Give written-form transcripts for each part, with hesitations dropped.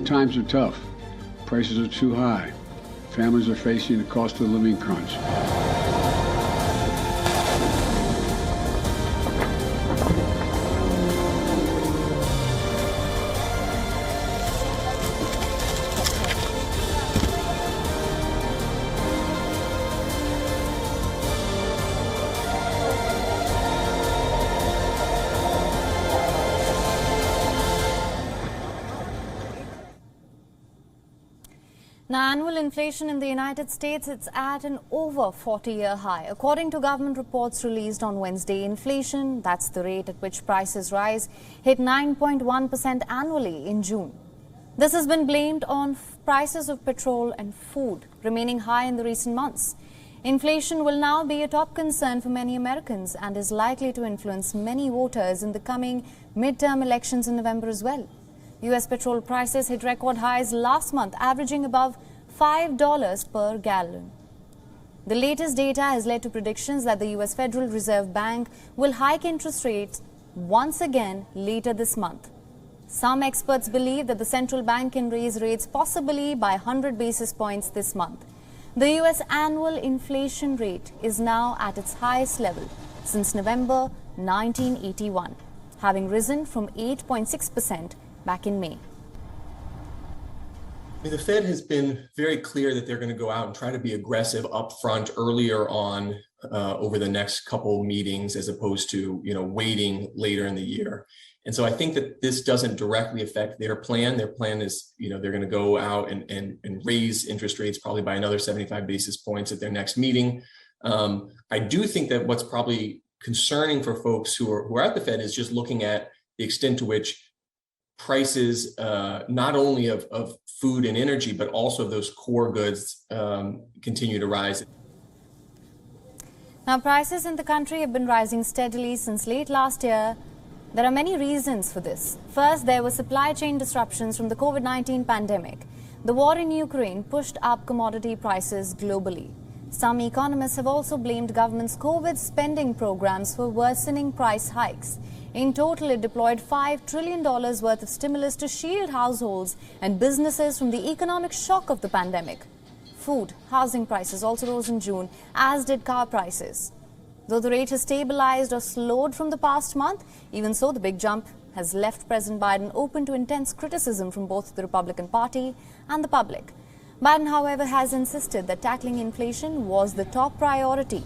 times are tough. Prices are too high. Families are facing a cost of living crunch. Now, annual inflation in the United States, it's at an over 40-year high. According to government reports released on Wednesday, inflation, that's the rate at which prices rise, hit 9.1% annually in June. This has been blamed on prices of petrol and food remaining high in the recent months. Inflation will now be a top concern for many Americans and is likely to influence many voters in the coming midterm elections in November as well. U.S. petrol prices hit record highs last month, averaging above $5 per gallon. The latest data has led to predictions that the U.S. Federal Reserve Bank will hike interest rates once again later this month. Some experts believe that the central bank can raise rates possibly by 100 basis points this month. The U.S. annual inflation rate is now at its highest level since November 1981, having risen from 8.6% back in May. The Fed has been very clear that they're going to go out and try to be aggressive up front earlier on over the next couple meetings, as opposed to waiting later in the year. And so I think that this doesn't directly affect their plan. Their plan is, they're going to go out and raise interest rates probably by another 75 basis points at their next meeting. I do think that what's probably concerning for folks who are at the Fed is just looking at the extent to which prices, not only of food and energy, but also of those core goods continue to rise. Now, prices in the country have been rising steadily since late last year. There are many reasons for this. First, there were supply chain disruptions from the COVID-19 pandemic. The war in Ukraine pushed up commodity prices globally. Some economists have also blamed government's COVID spending programs for worsening price hikes. In total, it deployed $5 trillion worth of stimulus to shield households and businesses from the economic shock of the pandemic. Food, housing prices also rose in June, as did car prices. Though the rate has stabilized or slowed from the past month, even so, the big jump has left President Biden open to intense criticism from both the Republican Party and the public. Biden, however, has insisted that tackling inflation was the top priority.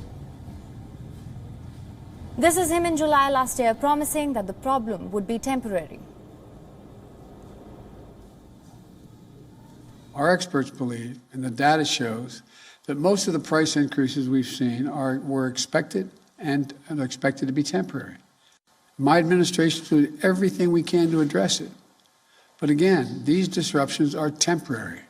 This is him in July last year promising that the problem would be temporary. Our experts believe, and the data shows, that most of the price increases we've seen were expected and are expected to be temporary. My administration will do everything we can to address it. But again, these disruptions are temporary.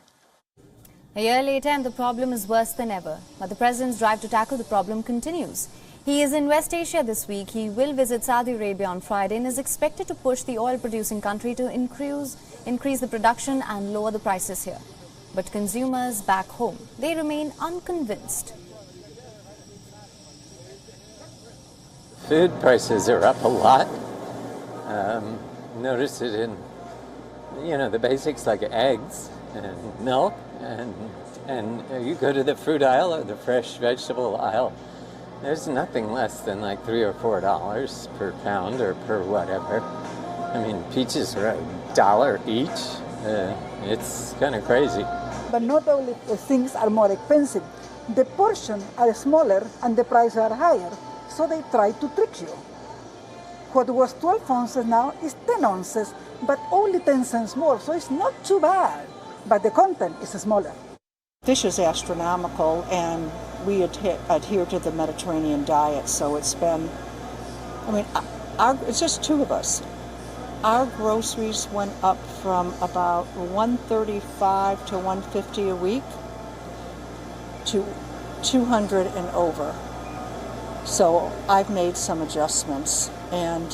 A year later, and the problem is worse than ever. But the president's drive to tackle the problem continues. He is in West Asia this week. He will visit Saudi Arabia on Friday and is expected to push the oil-producing country to increase the production and lower the prices here. But consumers back home, they remain unconvinced. Food prices are up a lot. Notice it in, the basics like eggs and milk, and you go to the fruit aisle or the fresh vegetable aisle. There's nothing less than like $3 or $4 per pound or per whatever. I mean, peaches are $1 each. It's kind of crazy. But not only the things are more expensive, the portions are smaller and the prices are higher. So they try to trick you. What was 12 ounces now is 10 ounces, but only 10 cents more. So it's not too bad, but the content is smaller. Fish is astronomical, and we adhere to the Mediterranean diet, so it's been, it's just two of us. Our groceries went up from about $135 to $150 a week to $200 and over. So I've made some adjustments, and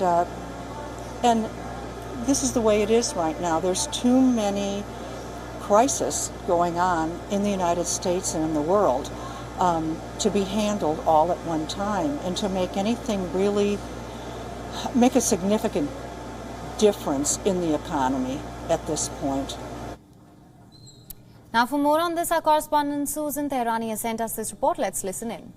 this is the way it is right now. There's too many crises going on in the United States and in the world to be handled all at one time, and to make anything really make a significant difference in the economy at this point. Now, for more on this, our correspondent Susan Tehrani has sent us this report. Let's listen in.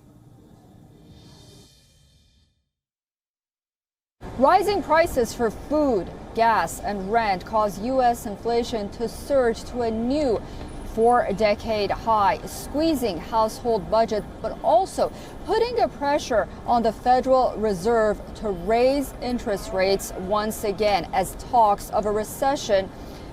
Rising prices for food, gas, and rent caused U.S. inflation to surge to a new 4-decade high, squeezing household budgets, but also putting a pressure on the Federal Reserve to raise interest rates once again as talks of a recession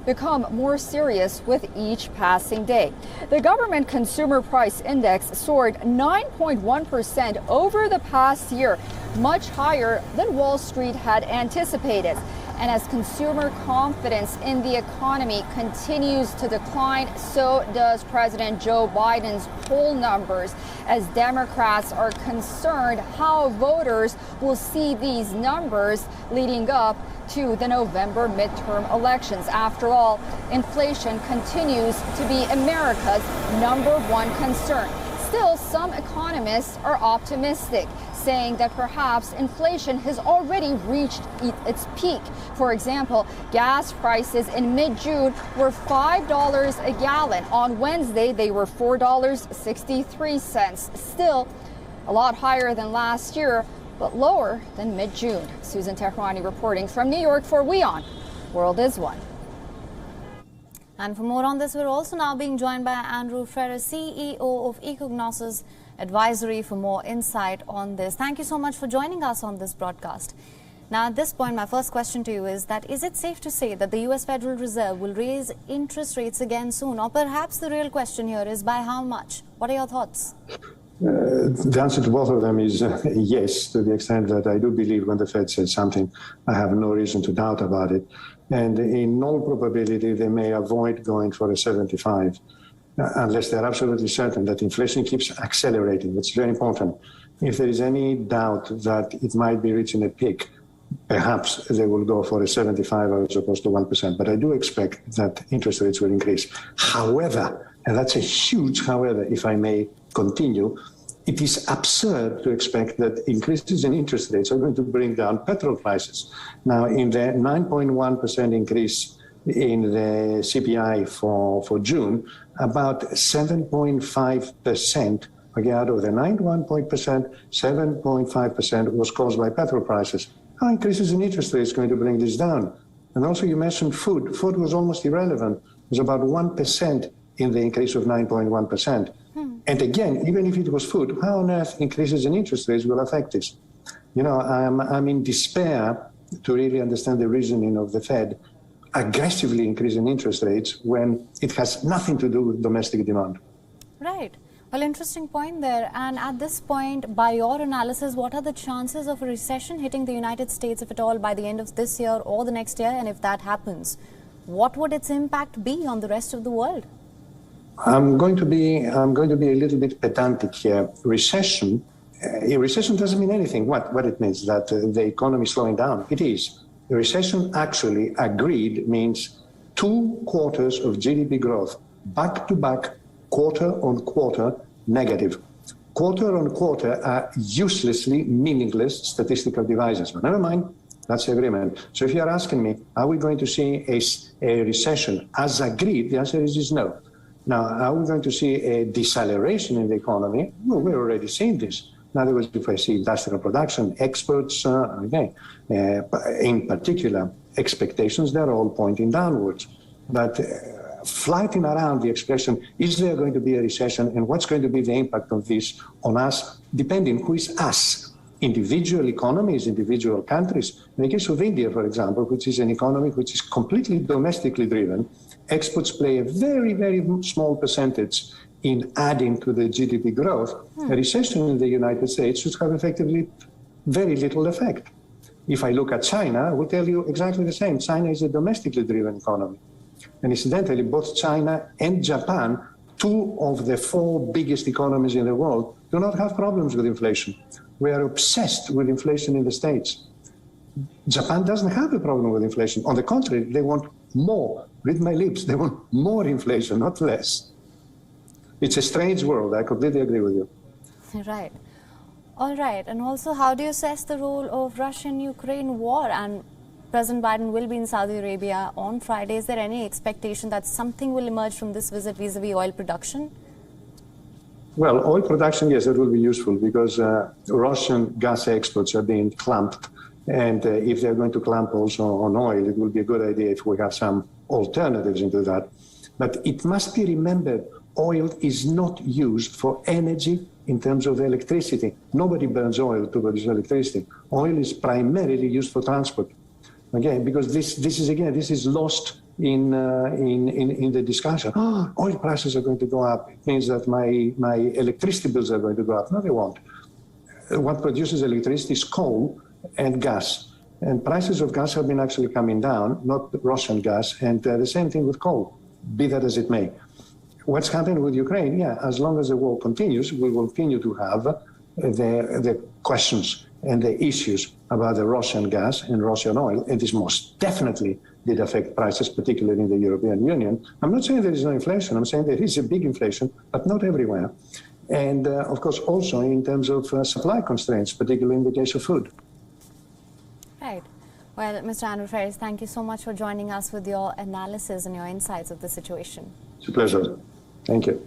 become more serious with each passing day. The government consumer price index soared 9.1% over the past year, much higher than Wall Street had anticipated. And as consumer confidence in the economy continues to decline, so does President Joe Biden's poll numbers, as Democrats are concerned how voters will see these numbers leading up to the November midterm elections. After all, inflation continues to be America's #1 concern. Still, some economists are optimistic, saying that perhaps inflation has already reached its peak. For example, gas prices in mid-June were $5 a gallon. On Wednesday, they were $4.63. Still a lot higher than last year, but lower than mid-June. Susan Tehrani reporting from New York for WION. World is One. And for more on this, we're also now being joined by Andrew Ferrer, CEO of Ecognosis Advisory, for more insight on this. Thank you so much for joining us on this broadcast. Now, at this point, my first question to you is it safe to say that the U.S. Federal Reserve will raise interest rates again soon? Or perhaps the real question here is by how much? What are your thoughts? The answer to both of them is yes, to the extent that I do believe when the Fed says something, I have no reason to doubt about it. And in all probability, they may avoid going for a 75, unless they're absolutely certain that inflation keeps accelerating. It's very important. If there is any doubt that it might be reaching a peak, perhaps they will go for a 75 as opposed to 1%. But I do expect that interest rates will increase. However, and that's a huge however, if I may continue, it is absurd to expect that increases in interest rates are going to bring down petrol prices. Now, in the 9.1% increase in the CPI for June, about 7.5%, okay, out of the 9.1%, 7.5% was caused by petrol prices. How increases in interest rates going to bring this down? And also you mentioned food. Food was almost irrelevant. It was about 1% in the increase of 9.1%. And again, even if it was food, how on earth increases in interest rates will affect this? You know, I'm in despair to really understand the reasoning of the Fed aggressively increasing interest rates when it has nothing to do with domestic demand. Right. Well, interesting point there. And at this point, by your analysis, what are the chances of a recession hitting the United States, if at all, by the end of this year or the next year? And if that happens, what would its impact be on the rest of the world? I'm going to be a little bit pedantic here. Recession doesn't mean anything. What it means, that the economy is slowing down. It is. The recession actually agreed means 2 quarters of GDP growth, back to back, quarter on quarter, negative. Quarter on quarter are uselessly meaningless statistical devices. But never mind, that's the agreement. So if you're asking me, are we going to see a recession as agreed? The answer is no. Now, are we going to see a deceleration in the economy? Well, we're already seeing this. In other words, if I see industrial production, exports, in particular, expectations, they're all pointing downwards. But flighting around the expression, is there going to be a recession and what's going to be the impact of this on us, depending who is us, individual economies, individual countries. In the case of India, for example, which is an economy which is completely domestically driven, exports play a very, very small percentage in adding to the GDP growth. A recession in the United States should have effectively very little effect. If I look at China, I will tell you exactly the same. China is a domestically driven economy. And incidentally, both China and Japan, 2 of the 4 biggest economies in the world, do not have problems with inflation. We are obsessed with inflation in the States. Japan doesn't have a problem with inflation. On the contrary, they want more. Read my lips. They want more inflation, not less. It's a strange world. I completely agree with you. Right. All right. And also, how do you assess the role of Russia-Ukraine war? And President Biden will be in Saudi Arabia on Friday. Is there any expectation that something will emerge from this visit vis-a-vis oil production? Well, oil production, yes, it will be useful because Russian gas exports are being clamped. And if they're going to clamp also on oil, it will be a good idea if we have some alternatives into that. But it must be remembered, oil is not used for energy in terms of electricity. Nobody burns oil to produce electricity. Oil is primarily used for transport. Okay, because this is lost in the discussion. Oh, oil prices are going to go up. It means that my electricity bills are going to go up. No, they won't. What produces electricity is coal and gas. And prices of gas have been actually coming down, not Russian gas, and the same thing with coal, be that as it may. What's happening with Ukraine? Yeah, as long as the war continues, we will continue to have the questions and the issues about the Russian gas and Russian oil, and this most definitely did affect prices, particularly in the European Union. I'm not saying there is no inflation. I'm saying there is a big inflation, but not everywhere. And of course, also in terms of supply constraints, particularly in the case of food. Right. Well, Mr. Andrew Ferris, thank you so much for joining us with your analysis and your insights of the situation. It's a pleasure. Thank you.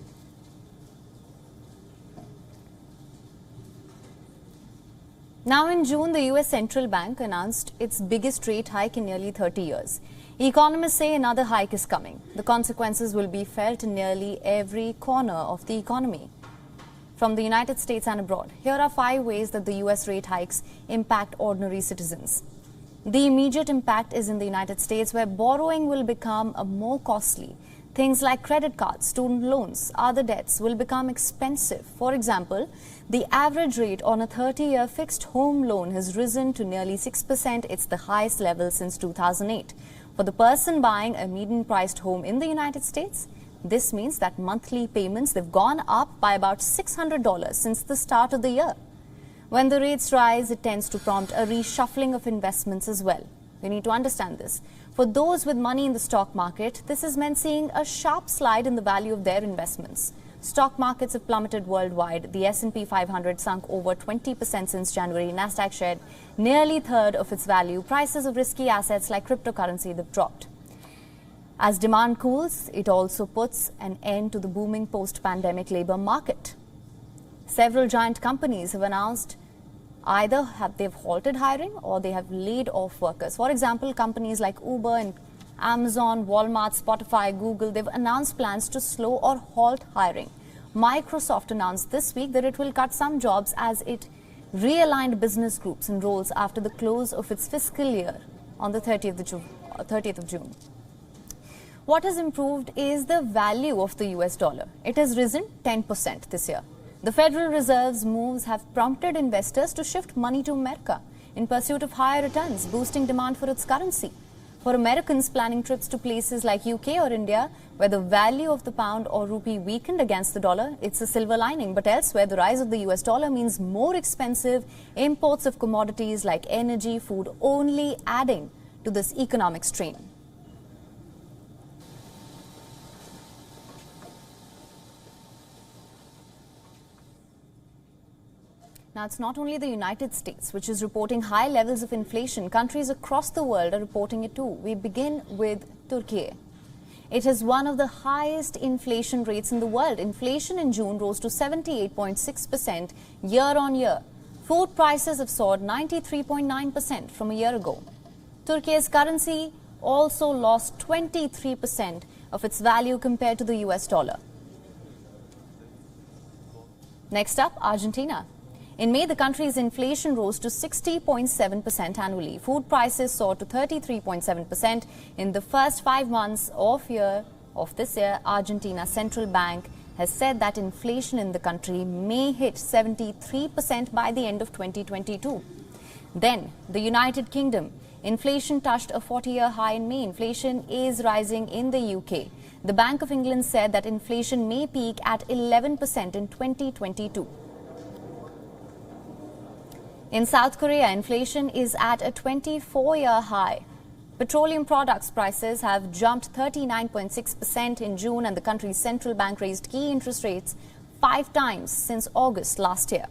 Now in June, the US Central Bank announced its biggest rate hike in nearly 30 years. Economists say another hike is coming. The consequences will be felt in nearly every corner of the economy. From the United States and abroad, here are 5 ways that the US rate hikes impact ordinary citizens. The immediate impact is in the United States, where borrowing will become more costly. Things like credit cards, student loans, other debts will become expensive. For example, the average rate on a 30-year fixed home loan has risen to nearly 6%. It's the highest level since 2008. For the person buying a median-priced home in the United States, this means that monthly payments, they've gone up by about $600 since the start of the year. When the rates rise, it tends to prompt a reshuffling of investments as well. We need to understand this. For those with money in the stock market, this has meant seeing a sharp slide in the value of their investments. Stock markets have plummeted worldwide. The S&P 500 sunk over 20% since January. Nasdaq shed nearly a third of its value. Prices of risky assets like cryptocurrency have dropped. As demand cools, it also puts an end to the booming post-pandemic labor market. Several giant companies have announced either they've halted hiring or they have laid off workers. For example, companies like Uber and Amazon, Walmart, Spotify, Google, they've announced plans to slow or halt hiring. Microsoft announced this week that it will cut some jobs as it realigned business groups and roles after the close of its fiscal year on the 30th of June. What has improved is the value of the US dollar. It has risen 10% this year. The Federal Reserve's moves have prompted investors to shift money to America in pursuit of higher returns, boosting demand for its currency. For Americans planning trips to places like UK or India, where the value of the pound or rupee weakened against the dollar, it's a silver lining. But elsewhere, the rise of the US dollar means more expensive imports of commodities like energy, food, only adding to this economic strain. Now, it's not only the United States which is reporting high levels of inflation. Countries across the world are reporting it too. We begin with Turkey. It has one of the highest inflation rates in the world. Inflation in June rose to 78.6% year on year. Food prices have soared 93.9% from a year ago. Turkey's currency also lost 23% of its value compared to the US dollar. Next up, Argentina. In May, the country's inflation rose to 60.7% annually. Food prices soared to 33.7%. In the first 5 months of this year, Argentina's central bank has said that inflation in the country may hit 73% by the end of 2022. Then, the United Kingdom. Inflation touched a 40-year high in May. Inflation is rising in the UK. The Bank of England said that inflation may peak at 11% in 2022. In South Korea, inflation is at a 24-year high. Petroleum products prices have jumped 39.6% in June, and the country's central bank raised key interest rates 5 times since August last year.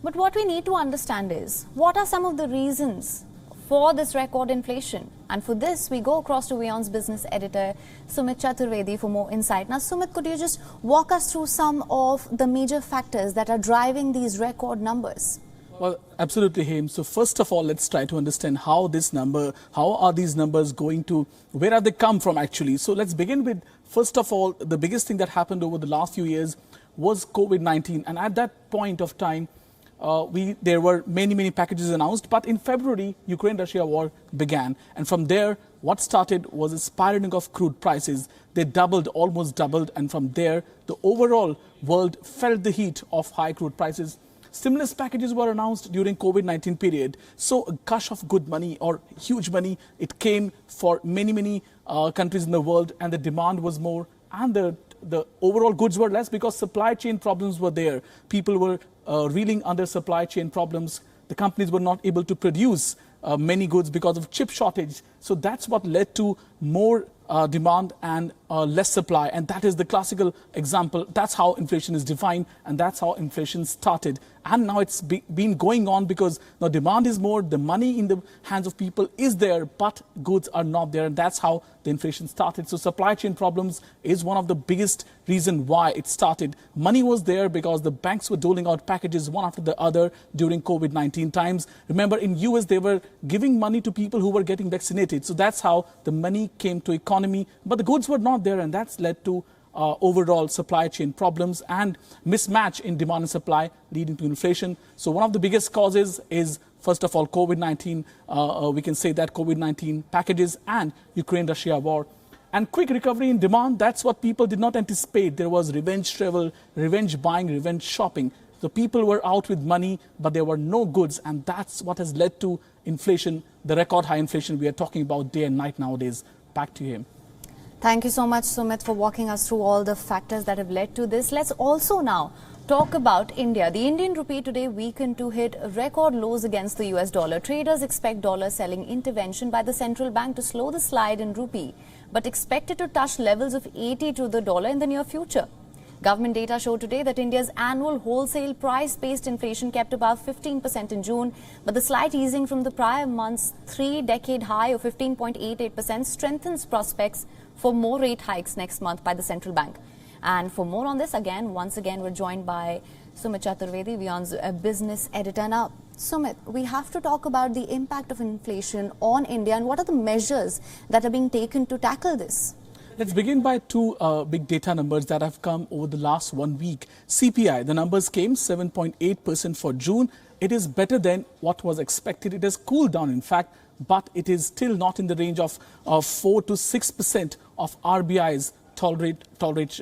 But what we need to understand is, what are some of the reasons for this record inflation? And for this, we go across to WION's business editor, Sumit Chaturvedi, for more insight. Now, Sumit, could you just walk us through some of the major factors that are driving these record numbers? Well, absolutely, Haim. So first of all, let's try to understand how are these numbers going to, where have they come from actually? So let's begin with, first of all, the biggest thing that happened over the last few years was COVID-19. And at that point of time, there were many packages announced, but in February, Ukraine-Russia war began. And from there, what started was a spiraling of crude prices. They almost doubled. And from there, the overall world felt the heat of high crude prices. Stimulus packages were announced during COVID-19 period. So a gush of good money or huge money, it came for many countries in the world, and the demand was more, and the overall goods were less because supply chain problems were there. People were reeling under supply chain problems. The companies were not able to produce many goods because of chip shortage. So that's what led to more demand and less supply. And that is the classical example. That's how inflation is defined, and that's how inflation started. And now it's been going on because now demand is more, the money in the hands of people is there, but goods are not there. And that's how the inflation started. So supply chain problems is one of the biggest reason why it started. Money was there because the banks were doling out packages one after the other during COVID-19 times. Remember, in US, they were giving money to people who were getting vaccinated. So that's how the money came to economy, but the goods were not there, and that's led to overall supply chain problems and mismatch in demand and supply, leading to inflation. So one of the biggest causes is, first of all, COVID-19. We can say that COVID-19 packages and Ukraine-Russia war. And quick recovery in demand, that's what people did not anticipate. There was revenge travel, revenge buying, revenge shopping. So people were out with money, but there were no goods, and that's what has led to inflation, the record high inflation we are talking about day and night nowadays. Back to him. Thank you so much, Sumit, for walking us through all the factors that have led to this. Let's also now talk about India. The Indian rupee today weakened to hit record lows against the US dollar. Traders expect dollar selling intervention by the central bank to slow the slide in rupee, but expect it to touch levels of 80 to the dollar in the near future. Government data showed today that India's annual wholesale price-based inflation kept above 15% in June, but the slight easing from the prior month's three-decade high of 15.88% strengthens prospects for more rate hikes next month by the central bank. And for more on this, once again, we're joined by Sumit Chaturvedi, WION's business editor. Now, Sumit, we have to talk about the impact of inflation on India and what are the measures that are being taken to tackle this? Let's begin by two big data numbers that have come over the last 1 week. CPI, the numbers came 7.8% for June. It is better than what was expected. It has cooled down, in fact, but it is still not in the range of 4 to 6% of RBI's tolerate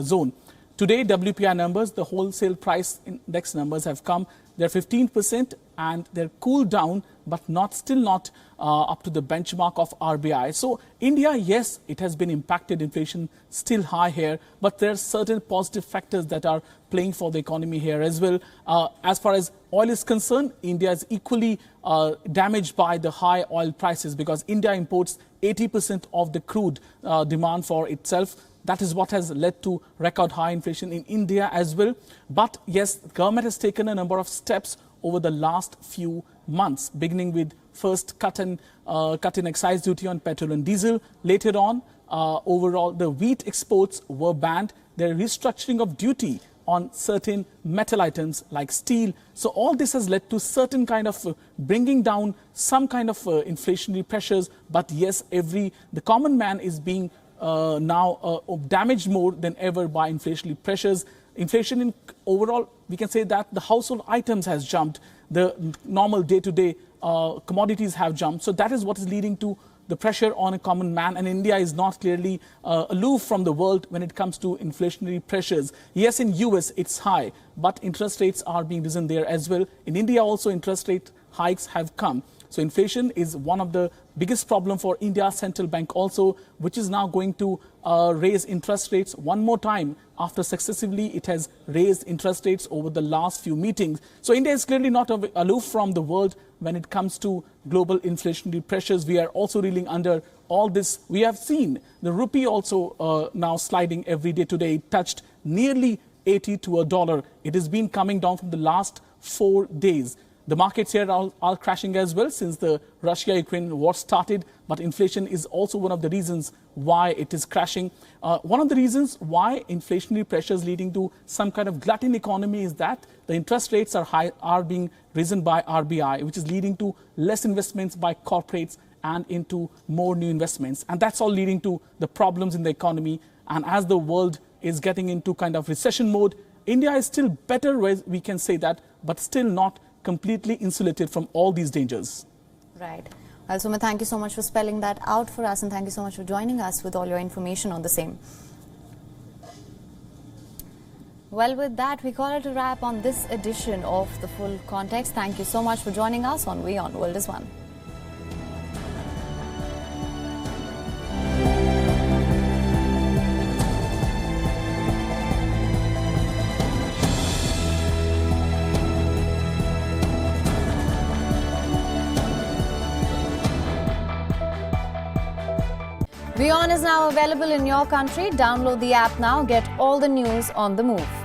zone. Today, WPI numbers, the wholesale price index numbers have come. They're 15% and they're cooled down, but still not up to the benchmark of RBI. So India, yes, it has been impacted, inflation still high here, but there are certain positive factors that are playing for the economy here as well. As far as oil is concerned, India is equally damaged by the high oil prices because India imports 80% of the crude demand for itself. That is what has led to record high inflation in India as well. But yes, the government has taken a number of steps over the last few months, beginning with first cut in excise duty on petrol and diesel. Later on, overall, the wheat exports were banned. There is restructuring of duty on certain metal items like steel. So all this has led to certain kind of bringing down some kind of inflationary pressures. But yes, the common man is being now damaged more than ever by inflationary pressures. Inflation in overall, we can say that the household items has jumped. The normal day-to-day commodities have jumped. So that is what is leading to the pressure on a common man. And India is not clearly aloof from the world when it comes to inflationary pressures. Yes, in US it's high, but interest rates are being risen there as well. In India also interest rate hikes have come. So inflation is one of the biggest problem for India's central bank also, which is now going to raise interest rates one more time after successively it has raised interest rates over the last few meetings. So India is clearly not aloof from the world when it comes to global inflationary pressures. We are also reeling under all this. We have seen the rupee also now sliding every day today. It touched nearly 80 to $1. It has been coming down from the last 4 days. The markets here are crashing as well since the Russia-Ukraine war started, but inflation is also one of the reasons why it is crashing. One of the reasons why inflationary pressures leading to some kind of glutton economy is that the interest rates are being risen by RBI, which is leading to less investments by corporates and into more new investments. And that's all leading to the problems in the economy. And as the world is getting into kind of recession mode, India is still better, we can say that, but still not completely insulated from all these dangers. Right. Well, Sumit, thank you so much for spelling that out for us, and thank you so much for joining us with all your information on the same. Well, with that, we call it a wrap on this edition of The Full Context. Thank you so much for joining us on WION The World is One. WION is now available in your country. Download the app now. Get all the news on the move.